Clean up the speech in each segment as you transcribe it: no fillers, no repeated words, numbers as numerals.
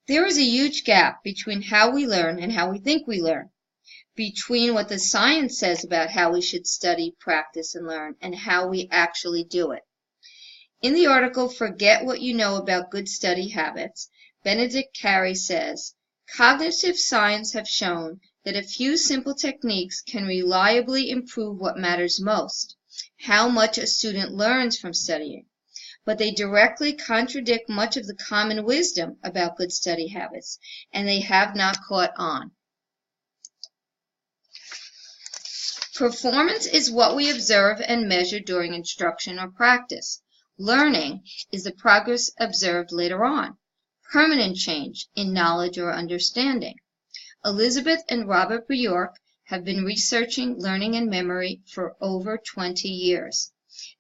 There is a huge gap between how we learn and how we think we learn, between what the science says about how we should study, practice, and learn, and how we actually do it. In the article, Forget What You Know About Good Study Habits, Benedict Carey says, cognitive science have shown that a few simple techniques can reliably improve what matters most, how much a student learns from studying. But they directly contradict much of the common wisdom about good study habits, and they have not caught on. Performance is what we observe and measure during instruction or practice. Learning is the progress observed later on, permanent change in knowledge or understanding. Elizabeth and Robert Bjork have been researching learning and memory for over 20 years.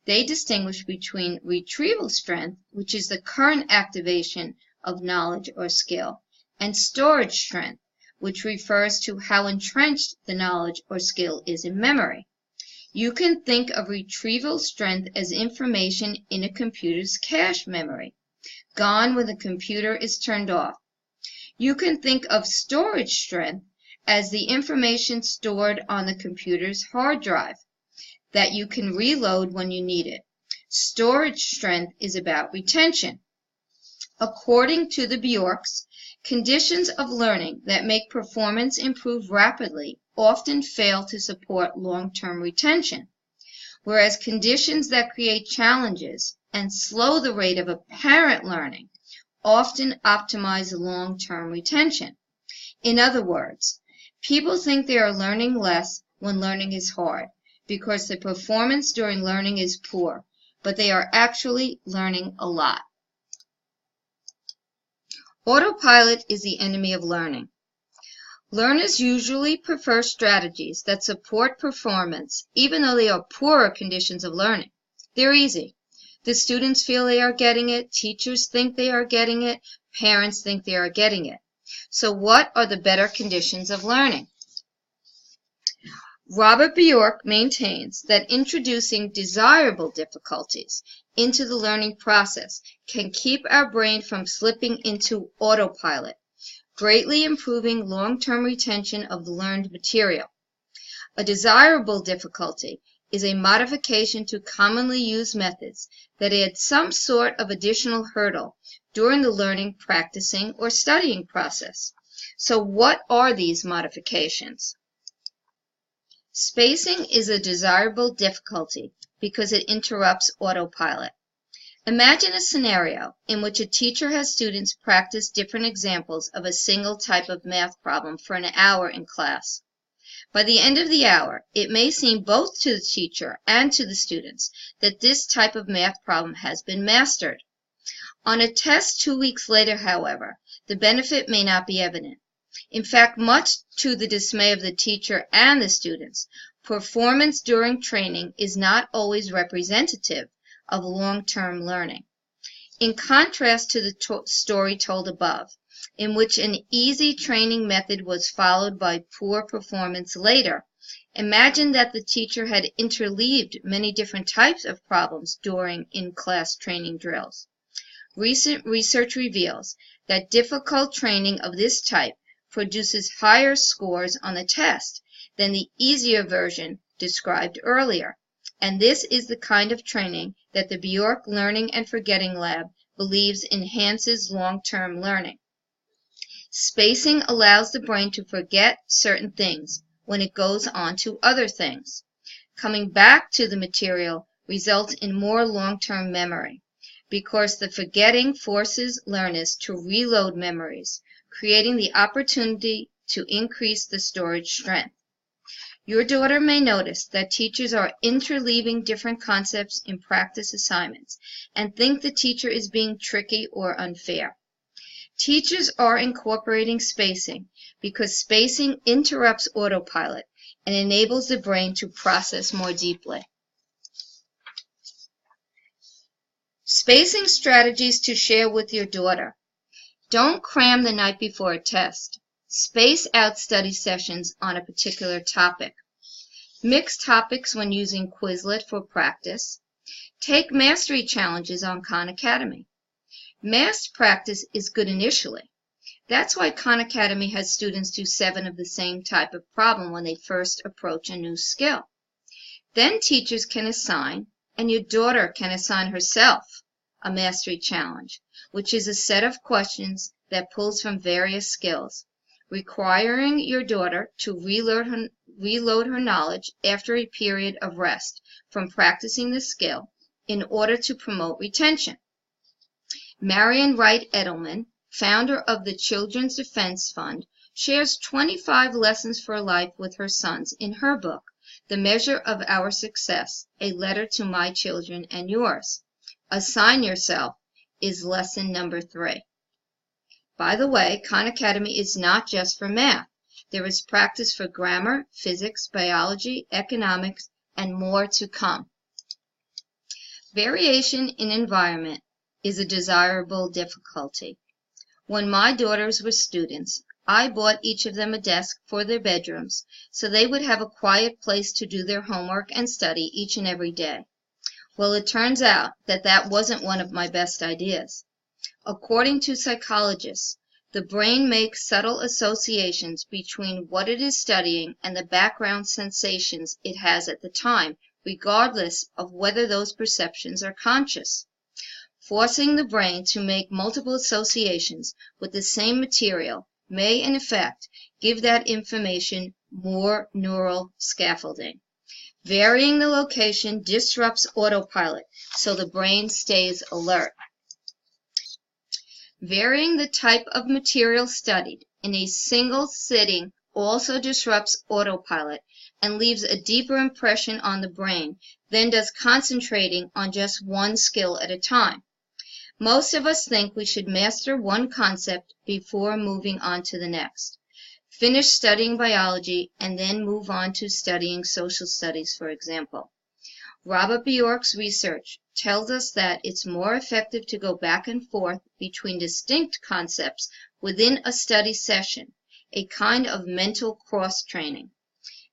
They distinguish between retrieval strength, which is the current activation of knowledge or skill, and storage strength, which refers to how entrenched the knowledge or skill is in memory. You can think of retrieval strength as information in a computer's cache memory, gone when the computer is turned off. You can think of storage strength as the information stored on the computer's hard drive that you can reload when you need it. Storage strength is about retention. According to the Bjorks, conditions of learning that make performance improve rapidly often fail to support long-term retention, whereas conditions that create challenges and slow the rate of apparent learning often optimize long-term retention. In other words, people think they are learning less when learning is hard because the performance during learning is poor, but they are actually learning a lot. Autopilot is the enemy of learning. Learners usually prefer strategies that support performance, even though they are poorer conditions of learning. They're easy. The students feel they are getting it, teachers think they are getting it, parents think they are getting it. So what are the better conditions of learning? Robert Bjork maintains that introducing desirable difficulties into the learning process can keep our brain from slipping into autopilot, greatly improving long-term retention of the learned material. A desirable difficulty is a modification to commonly used methods that add some sort of additional hurdle during the learning, practicing, or studying process. So what are these modifications? Spacing is a desirable difficulty because it interrupts autopilot. Imagine a scenario in which a teacher has students practice different examples of a single type of math problem for an hour in class. By the end of the hour, it may seem both to the teacher and to the students that this type of math problem has been mastered. On a test 2 weeks later, however, the benefit may not be evident. In fact, much to the dismay of the teacher and the students, performance during training is not always representative of long-term learning. In contrast to the story told above, in which an easy training method was followed by poor performance later, imagine that the teacher had interleaved many different types of problems during in-class training drills. Recent research reveals that difficult training of this type produces higher scores on the test than the easier version described earlier. And this is the kind of training that the Bjork Learning and Forgetting Lab believes enhances long-term learning. Spacing allows the brain to forget certain things when it goes on to other things. Coming back to the material results in more long-term memory because the forgetting forces learners to reload memories, creating the opportunity to increase the storage strength. Your daughter may notice that teachers are interleaving different concepts in practice assignments and think the teacher is being tricky or unfair. Teachers are incorporating spacing because spacing interrupts autopilot and enables the brain to process more deeply. Spacing strategies to share with your daughter. Don't cram the night before a test. Space out study sessions on a particular topic. Mix topics when using Quizlet for practice. Take mastery challenges on Khan Academy. Math practice is good initially. That's why Khan Academy has students do 7 of the same type of problem when they first approach a new skill. Then teachers can assign, and your daughter can assign herself, a mastery challenge, which is a set of questions that pulls from various skills, requiring your daughter to reload her knowledge after a period of rest from practicing the skill in order to promote retention. Marian Wright Edelman, founder of the Children's Defense Fund, shares 25 lessons for life with her sons in her book, The Measure of Our Success, A Letter to My Children and Yours. Assign Yourself is lesson number 3. By the way, Khan Academy is not just for math. There is practice for grammar, physics, biology, economics, and more to come. Variation in environment is a desirable difficulty. When my daughters were students, I bought each of them a desk for their bedrooms so they would have a quiet place to do their homework and study each and every day. Well, it turns out that that wasn't one of my best ideas. According to psychologists, the brain makes subtle associations between what it is studying and the background sensations it has at the time, regardless of whether those perceptions are conscious. Forcing the brain to make multiple associations with the same material may, in effect, give that information more neural scaffolding. Varying the location disrupts autopilot, so the brain stays alert. Varying the type of material studied in a single sitting also disrupts autopilot and leaves a deeper impression on the brain than does concentrating on just one skill at a time. Most of us think we should master one concept before moving on to the next. Finish studying biology and then move on to studying social studies, for example. Robert Bjork's research tells us that it's more effective to go back and forth between distinct concepts within a study session, a kind of mental cross-training.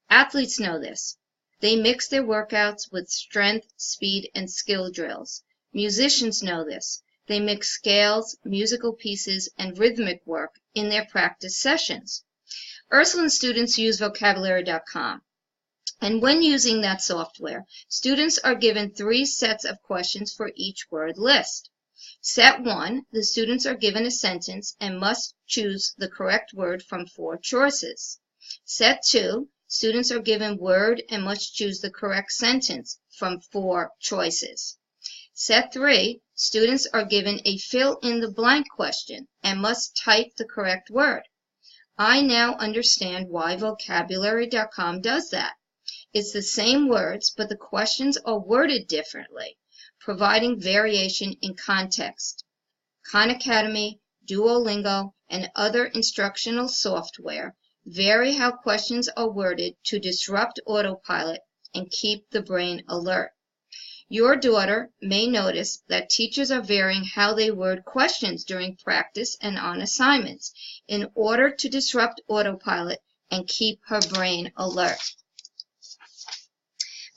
Athletes know this. They mix their workouts with strength, speed, and skill drills. Musicians know this. They mix scales, musical pieces, and rhythmic work in their practice sessions. Ursuline students use vocabulary.com. And when using that software, students are given 3 sets of questions for each word list. Set 1, the students are given a sentence and must choose the correct word from 4 choices. Set 2, students are given word and must choose the correct sentence from 4 choices. Set 3, students are given a fill-in-the-blank question and must type the correct word. I now understand why vocabulary.com does that. It's the same words, but the questions are worded differently, providing variation in context. Khan Academy, Duolingo, and other instructional software vary how questions are worded to disrupt autopilot and keep the brain alert. Your daughter may notice that teachers are varying how they word questions during practice and on assignments in order to disrupt autopilot and keep her brain alert.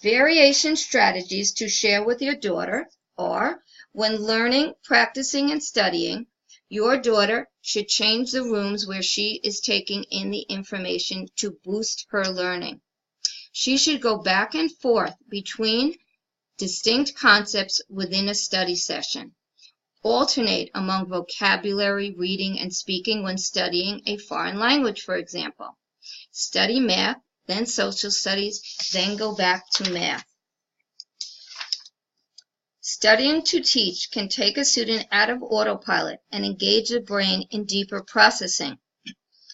Variation strategies to share with your daughter are, when learning, practicing, and studying, your daughter should change the rooms where she is taking in the information to boost her learning. She should go back and forth between distinct concepts within a study session. Alternate among vocabulary, reading, and speaking when studying a foreign language, for example. Study math, then social studies, then go back to math. Studying to teach can take a student out of autopilot and engage the brain in deeper processing.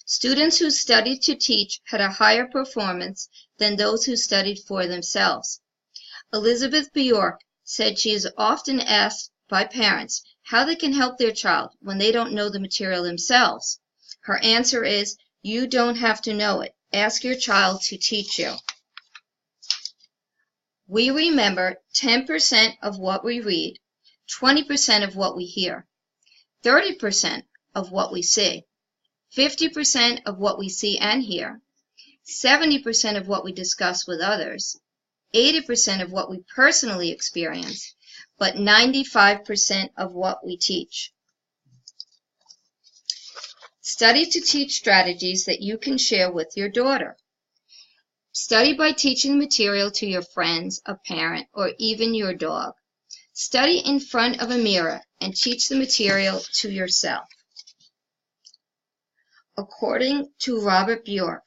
Students who studied to teach had a higher performance than those who studied for themselves. Elizabeth Bjork said she is often asked by parents how they can help their child when they don't know the material themselves. Her answer is, you don't have to know it. Ask your child to teach you. We remember 10% of what we read, 20% of what we hear, 30% of what we see, 50% of what we see and hear, 70% of what we discuss with others, 80% of what we personally experience, but 95% of what we teach. Study to teach strategies that you can share with your daughter. Study by teaching material to your friends, a parent, or even your dog. Study in front of a mirror and teach the material to yourself. According to Robert Bjork,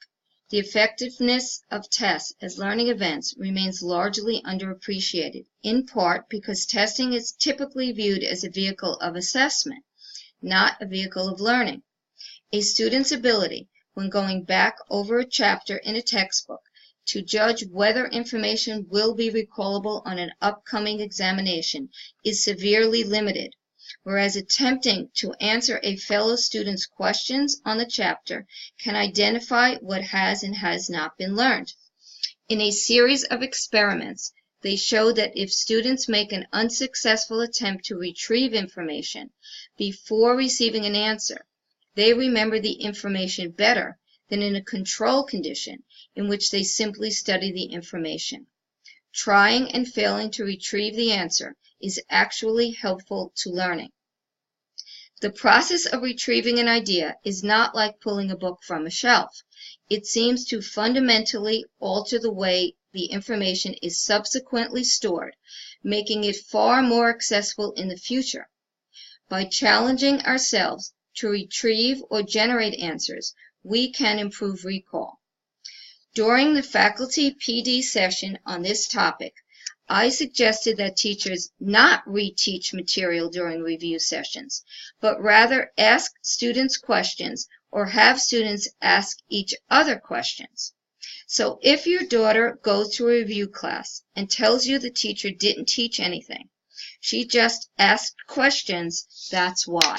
the effectiveness of tests as learning events remains largely underappreciated, in part because testing is typically viewed as a vehicle of assessment, not a vehicle of learning. A student's ability, when going back over a chapter in a textbook, to judge whether information will be recallable on an upcoming examination is severely limited, whereas attempting to answer a fellow student's questions on the chapter can identify what has and has not been learned. In a series of experiments, they show that if students make an unsuccessful attempt to retrieve information before receiving an answer, they remember the information better than in a control condition in which they simply study the information. Trying and failing to retrieve the answer is actually helpful to learning. The process of retrieving an idea is not like pulling a book from a shelf. It seems to fundamentally alter the way the information is subsequently stored, making it far more accessible in the future. By challenging ourselves to retrieve or generate answers, we can improve recall. During the faculty PD session on this topic, I suggested that teachers not reteach material during review sessions, but rather ask students questions or have students ask each other questions. So if your daughter goes to a review class and tells you the teacher didn't teach anything, she just asked questions, that's why.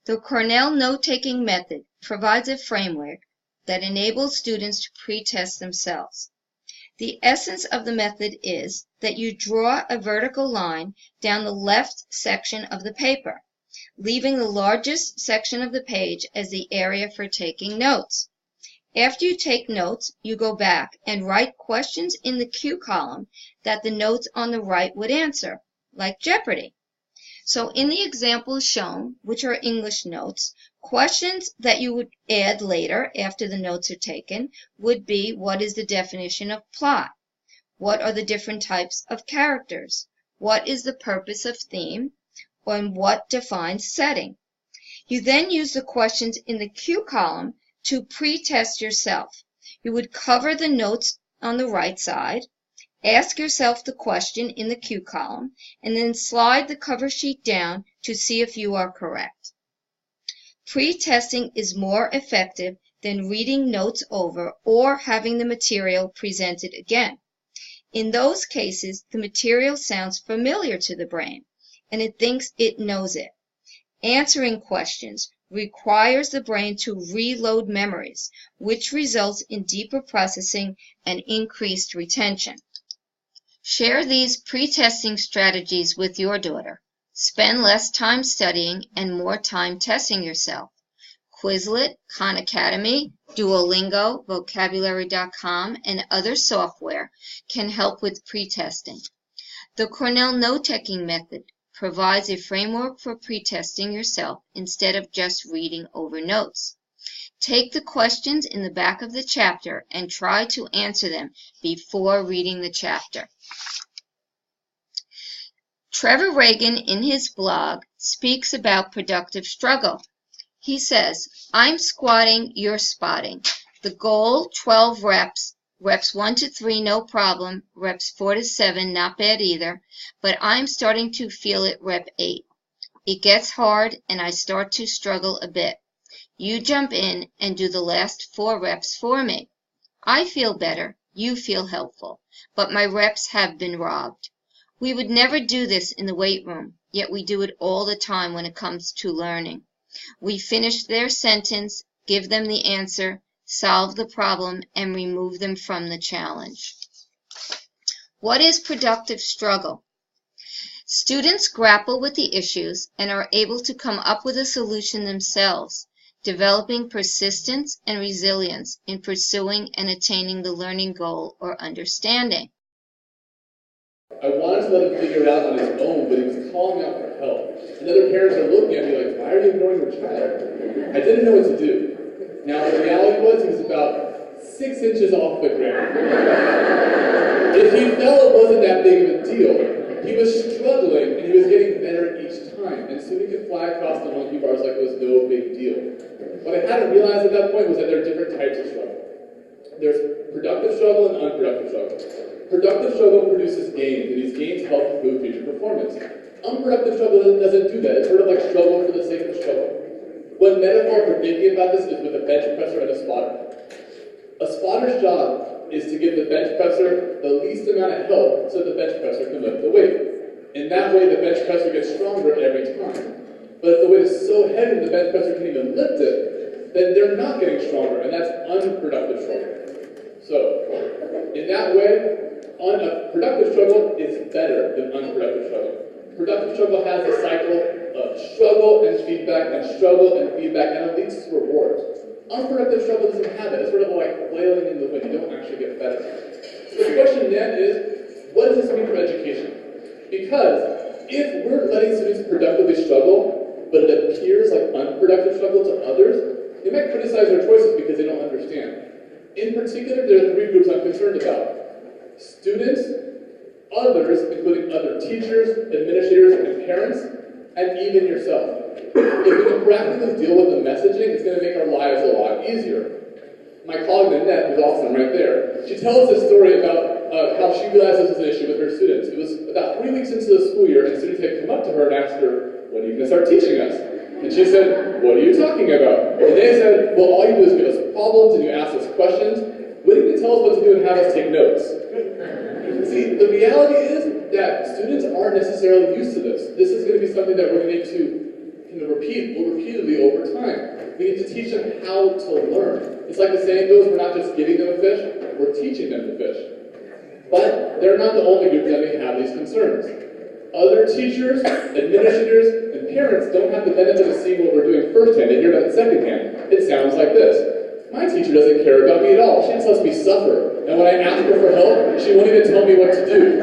The Cornell note-taking method provides a framework that enables students to pre-test themselves. The essence of the method is that you draw a vertical line down the left section of the paper, leaving the largest section of the page as the area for taking notes. After you take notes, you go back and write questions in the Q column that the notes on the right would answer, like Jeopardy! So in the examples shown, which are English notes, questions that you would add later after the notes are taken would be, what is the definition of plot? What are the different types of characters? What is the purpose of theme? And what defines setting? You then use the questions in the Q column to pre-test yourself. You would cover the notes on the right side, ask yourself the question in the Q column, and then slide the cover sheet down to see if you are correct. Pre-testing is more effective than reading notes over or having the material presented again. In those cases, the material sounds familiar to the brain, and it thinks it knows it. Answering questions requires the brain to reload memories, which results in deeper processing and increased retention. Share these pre-testing strategies with your daughter. Spend less time studying and more time testing yourself. Quizlet, Khan Academy, Duolingo, Vocabulary.com, and other software can help with pre-testing. The Cornell note-taking method provides a framework for pre-testing yourself instead of just reading over notes. Take the questions in the back of the chapter and try to answer them before reading the chapter. Trevor Reagan, in his blog, speaks about productive struggle. He says, I'm squatting, you're spotting. The goal, 12 reps. Reps 1 to 3, no problem. Reps 4 to 7, not bad either. But I'm starting to feel it rep 8. It gets hard, and I start to struggle a bit. You jump in and do the last 4 reps for me. I feel better. You feel helpful. But my reps have been robbed. We would never do this in the weight room, yet we do it all the time when it comes to learning. We finish their sentence, give them the answer, solve the problem, and remove them from the challenge. What is productive struggle? Students grapple with the issues and are able to come up with a solution themselves, developing persistence and resilience in pursuing and attaining the learning goal or understanding. I wanted to let him figure it out on his own, but he was calling out for help. And other parents are looking at me like, why are you ignoring your child? I didn't know what to do. Now, the reality was he was about 6 inches off the ground. If he fell, it wasn't that big of a deal. He was struggling, and he was getting better each time. And so he could fly across the monkey bars like it was no big deal. What I hadn't realized at that point was that there are different types of struggle. There's productive struggle and unproductive struggle. Productive struggle produces gains, and these gains help improve future performance. Unproductive struggle doesn't do that. It's sort of like struggle for the sake of struggle. One metaphor for thinking about this is with a bench presser and a spotter. A spotter's job is to give the bench presser the least amount of help so the bench presser can lift the weight. In that way, the bench presser gets stronger every time. But if the weight is so heavy the bench presser can't even lift it, then they're not getting stronger, and that's unproductive struggle. So, in that way, productive struggle is better than unproductive struggle. Productive struggle has a cycle of struggle and feedback, and it leads to rewards. Unproductive struggle doesn't have it. It's sort of like flailing in the wind. You don't actually get better. So the question then is, what does this mean for education? Because if we're letting students productively struggle, but it appears like unproductive struggle to others, they might criticize their choices because they don't understand. In particular, there are 3 groups I'm concerned about. Students, others, including other teachers, administrators, and parents, and even yourself. If we can practically deal with the messaging, it's going to make our lives a lot easier. My colleague Nanette, who's awesome right there, she tells this story about how she realized this was an issue with her students. It was about 3 weeks into the school year, and students had come up to her and asked her, "When are you going to start teaching us?" And she said, "What are you talking about?" And they said, "Well, all you do is give us problems and you ask us questions. When are you going to tell us what to do and have us take notes?" See, the reality is that students aren't necessarily used to this. This is going to be something that we're going to need to repeat repeatedly over time. We need to teach them how to learn. It's like the saying goes, we're not just giving them a fish, we're teaching them to fish. But they're not the only group that may have these concerns. Other teachers, administrators, and parents don't have the benefit of seeing what we're doing firsthand. They hear about it secondhand. It sounds like this. My teacher doesn't care about me at all. She just lets me suffer. And when I ask her for help, she won't even tell me what to do.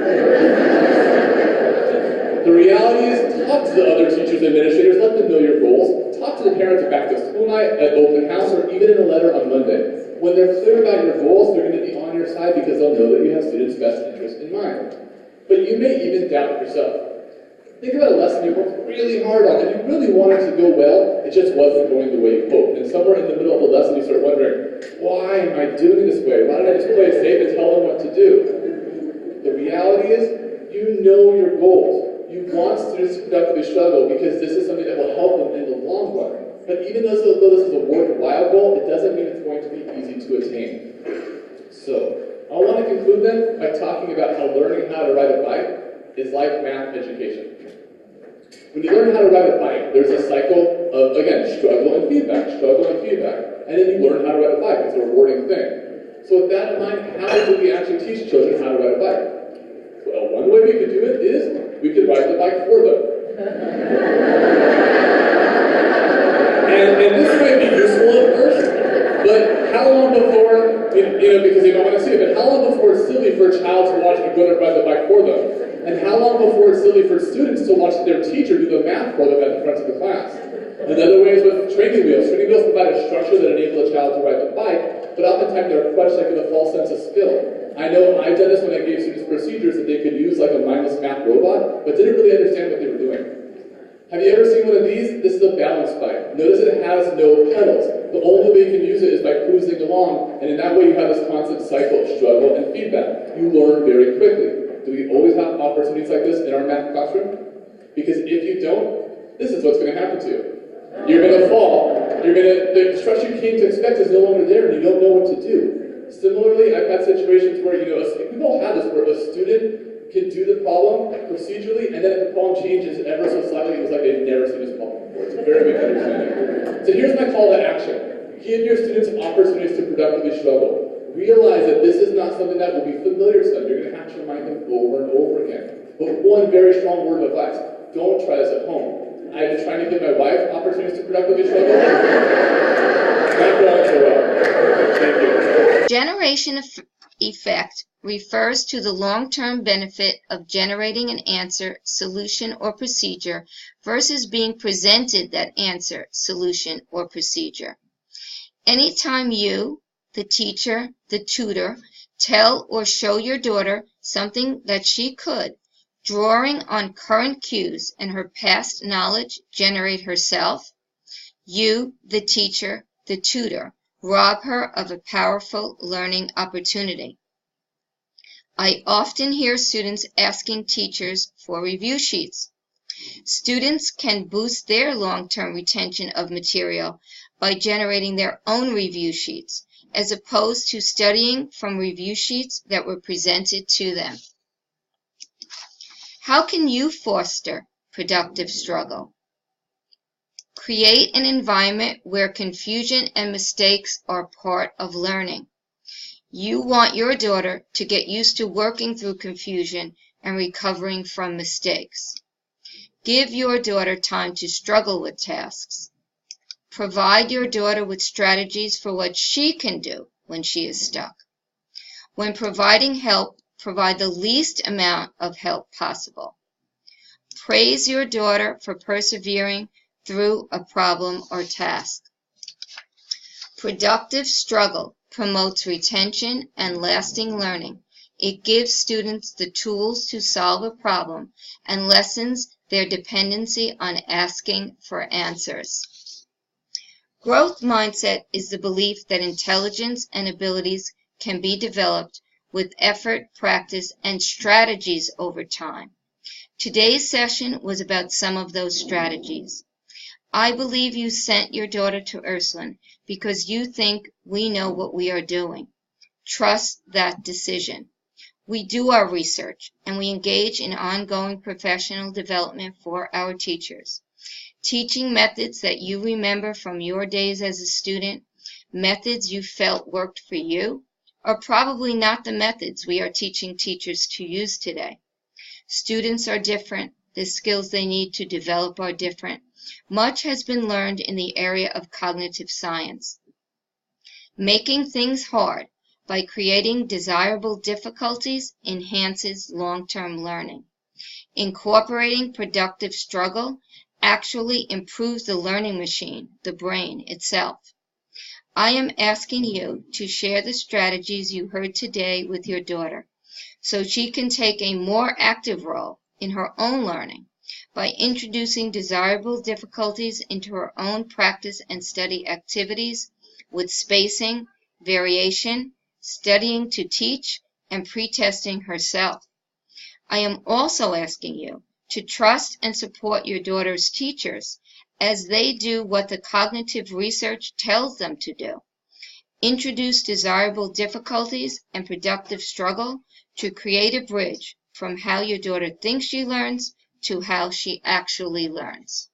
The reality is, talk to the other teachers and administrators, let them know your goals. Talk to the parents at back to school night, at open house, or even in a letter on Monday. When they're clear about your goals, they're going to be on your side because they'll know that you have students' best interest in mind. But you may even doubt yourself. Think about a lesson you worked really hard on, and you really wanted to go well, it just wasn't going the way you hoped. And somewhere in the middle of the lesson, you start wondering, why am I doing this way? Why did I just play it safe and tell them what to do? The reality is, you know your goals. You want students to productively struggle because this is something that will help them in the long run. But even though this is a worthwhile goal, it doesn't mean it's going to be easy to attain. So, I want to conclude then by talking about how learning how to ride a bike is like math education. When you learn how to ride a bike, there's a cycle of, again, struggle and feedback, and then you learn how to ride a bike. It's a rewarding thing. So with that in mind, how do we actually teach children how to ride a bike? Well, one way we could do it is we could ride the bike for them. and this might be useful at first, but how long before, because they don't want to see it, but how long before it's silly for a child to watch me go to ride the bike for them? And how long before it's silly for students to watch their teacher do the math for them at the front of the class? Another way is with training wheels. Training wheels provide a structure that enable a child to ride the bike, but oftentimes they're crushed like with a false sense of skill. I know I've done this when I gave students procedures that they could use like a mindless math robot, but didn't really understand what they were doing. Have you ever seen one of these? This is a balance bike. Notice it has no pedals. The only way you can use it is by cruising along, and in that way you have this constant cycle of struggle and feedback. You learn very quickly. Do we always have opportunities like this in our math classroom? Because if you don't, this is what's going to happen to you. You're going to fall. The structure you came to expect is no longer there, and you don't know what to do. Similarly, I've had situations where, we've all had this, where a student can do the problem procedurally, and then if the problem changes ever so slightly, it was like they've never seen this problem before. It's a very big understanding. So here's my call to action. Give your students opportunities to productively struggle. Realize that this is not something that will be familiar to them. You're going to have to remind them over and over again. But one very strong word of advice, don't try this at home. I've been trying to give my wife opportunities to productively struggle. Not going so well. Thank you. Generation effect refers to the long-term benefit of generating an answer, solution, or procedure versus being presented that answer, solution, or procedure. Anytime you, the teacher, the tutor, tell or show your daughter something that she could, drawing on current cues and her past knowledge, generate herself, you, the teacher, the tutor, rob her of a powerful learning opportunity. I often hear students asking teachers for review sheets. Students can boost their long-term retention of material by generating their own review sheets, as opposed to studying from review sheets that were presented to them. How can you foster productive struggle? Create an environment where confusion and mistakes are part of learning. You want your daughter to get used to working through confusion and recovering from mistakes. Give your daughter time to struggle with tasks. Provide your daughter with strategies for what she can do when she is stuck. When providing help, provide the least amount of help possible. Praise your daughter for persevering through a problem or task. Productive struggle promotes retention and lasting learning. It gives students the tools to solve a problem and lessens their dependency on asking for answers. Growth mindset is the belief that intelligence and abilities can be developed with effort, practice, and strategies over time. Today's session was about some of those strategies. I believe you sent your daughter to Ursuline because you think we know what we are doing. Trust that decision. We do our research, and we engage in ongoing professional development for our teachers. Teaching methods that you remember from your days as a student, methods you felt worked for you, are probably not the methods we are teaching teachers to use today. Students are different. The skills they need to develop are different. Much has been learned in the area of cognitive science. Making things hard by creating desirable difficulties enhances long-term learning. Incorporating productive struggle actually improves the learning machine, the brain itself. I am asking you to share the strategies you heard today with your daughter so she can take a more active role in her own learning by introducing desirable difficulties into her own practice and study activities with spacing, variation, studying to teach, and pre-testing herself. I am also asking you to trust and support your daughter's teachers as they do what the cognitive research tells them to do. Introduce desirable difficulties and productive struggle to create a bridge from how your daughter thinks she learns to how she actually learns.